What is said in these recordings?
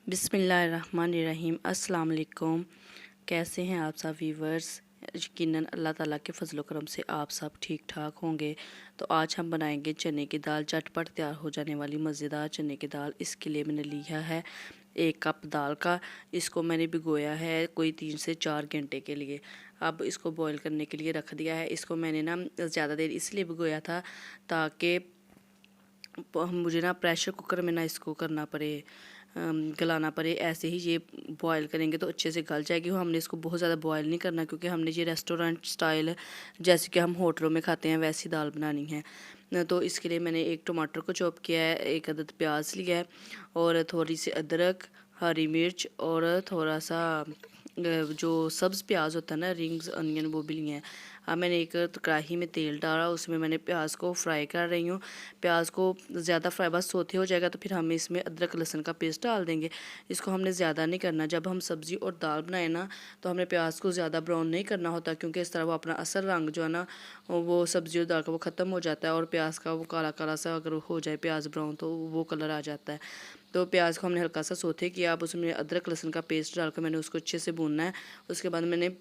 बिस्मिल्लाहिर्रहमानिर्रहीम। अस्सलाम वालेकुम। कैसे हैं आप सब व्यूवर्स? यकीनन अल्लाह ताला के फजल करम से आप सब ठीक ठाक होंगे। तो आज हम बनाएंगे चने की दाल, झटपट तैयार हो जाने वाली मज़ेदार चने की दाल। इसके लिए मैंने लिया है 1 कप दाल का। इसको मैंने भिगोया है कोई 3 से 4 घंटे के लिए। अब इसको बॉईल करने के लिए रख दिया है। इसको मैंने ना ज़्यादा देर इसलिए भिगोया था ताकि मुझे ना प्रेशर कुकर में ना इसको करना पड़े, गलाना पड़े। ऐसे ही ये बॉयल करेंगे तो अच्छे से गल जाएगी। हमने इसको बहुत ज़्यादा बॉयल नहीं करना, क्योंकि हमने ये रेस्टोरेंट स्टाइल जैसे कि हम होटलों में खाते हैं वैसी दाल बनानी है। तो इसके लिए मैंने 1 टमाटर को चॉप किया है, 1 अदद प्याज लिया है और थोड़ी सी अदरक, हरी मिर्च और थोड़ा सा जो सब्ज़ प्याज होता है ना, रिंग्स अनियन, वो भी लिए हैं। अब मैंने एक कढ़ाई में तेल डाला, उसमें मैंने प्याज को फ्राई कर रही हूँ। प्याज को ज़्यादा फ्राई, बस सोते हो जाएगा तो फिर हम इसमें अदरक लहसुन का पेस्ट डाल देंगे। इसको हमने ज़्यादा नहीं करना। जब हम सब्ज़ी और दाल बनाए ना तो हमने प्याज को ज़्यादा ब्राउन नहीं करना होता, क्योंकि इस तरह वो अपना असर रंग जो है ना वो सब्ज़ी और दाल का वो ख़त्म हो जाता है, और प्याज का वो काला काला सा अगर हो जाए प्याज ब्राउन तो वो कलर आ जाता है। तो प्याज को हमने हल्का सा सोते किया। अब उसमें अदरक लहसुन का पेस्ट डालकर मैंने उसको अच्छे से भूनना है। उसके बाद मैंने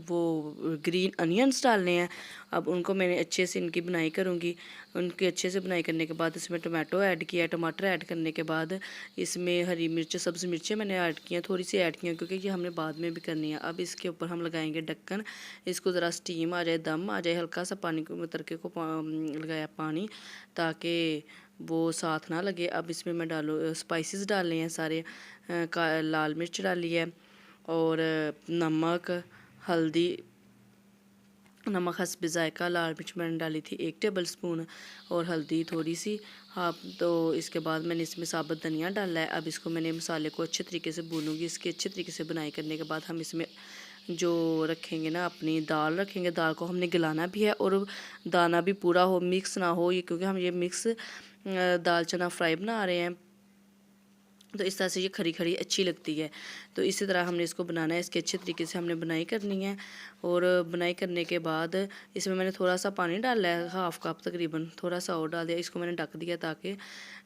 वो ग्रीन अनियंस डालने हैं। अब उनको मैंने अच्छे से इनकी बुनाई करूँगी। उनकी अच्छे से बुनाई करने के बाद इसमें टमाटो ऐड किया। टमाटर ऐड करने के बाद इसमें हरी मिर्च, सब्ज़ मिर्चें मैंने ऐड की हैं, थोड़ी सी ऐड की हैं, क्योंकि ये हमने बाद में भी करनी है। अब इसके ऊपर हम लगाएंगे ढक्कन। इसको ज़रा स्टीम आ जाए, दम आ जाए, हल्का सा पानी को तड़के को लगाया पानी, ताकि वो साथ ना लगे। अब इसमें मैं स्पाइसेस डालने हैं सारे। लाल मिर्च डाली है और नमक, हल्दी, नमक हस्बे ज़ायका। लाल मिर्च मैंने डाली थी 1 टेबल स्पून और हल्दी थोड़ी सी हाफ। तो इसके बाद मैंने इसमें साबुत धनिया डाला है। अब इसको मैंने मसाले को अच्छे तरीके से भूनूंगी। इसकी अच्छे तरीके से बुनाई करने के बाद हम इसमें जो रखेंगे ना, अपनी दाल रखेंगे। दाल को हमने गलाना भी है और दाना भी पूरा हो, मिक्स ना हो ये, क्योंकि हम ये मिक्स दाल चना फ्राई बना रहे हैं, तो इस तरह से ये खरी खरी अच्छी लगती है। तो इसी तरह हमने इसको बनाना है। इसके अच्छे तरीके से हमने बुनाई करनी है। और बुनाई करने के बाद इसमें मैंने थोड़ा सा पानी डाला है, 1/2 कप तकरीबन, थोड़ा सा और डाल दिया। इसको मैंने ढक दिया ताकि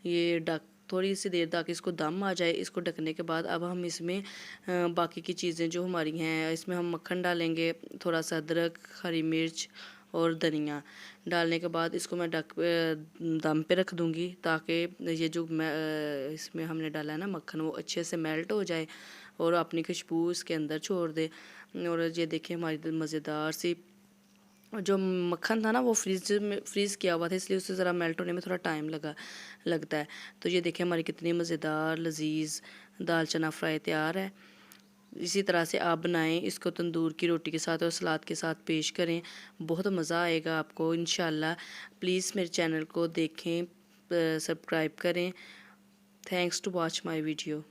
ये थोड़ी सी देर तक इसको दम आ जाए। इसको ढकने के बाद अब हम इसमें बाकी की चीज़ें जो हमारी हैं, इसमें हम मक्खन डालेंगे, थोड़ा सा अदरक, हरी मिर्च और धनिया डालने के बाद इसको मैं दम पे रख दूँगी, ताकि ये जो इसमें हमने डाला है ना मक्खन, वो अच्छे से मेल्ट हो जाए और अपनी खुशबू इसके अंदर छोड़ दे। और ये देखिए हमारी मज़ेदार सी जो मक्खन था ना वो फ्रीज़ किया हुआ था, इसलिए उससे ज़रा मेल्ट होने में थोड़ा टाइम लगता है। तो ये देखिए हमारी कितनी मज़ेदार लजीज दाल चना फ्राई तैयार है। इसी तरह से आप बनाएं, इसको तंदूर की रोटी के साथ और सलाद के साथ पेश करें, बहुत मज़ा आएगा आपको इंशाल्लाह। प्लीज़ मेरे चैनल को देखें, सब्सक्राइब करें। Thanks to watch my video.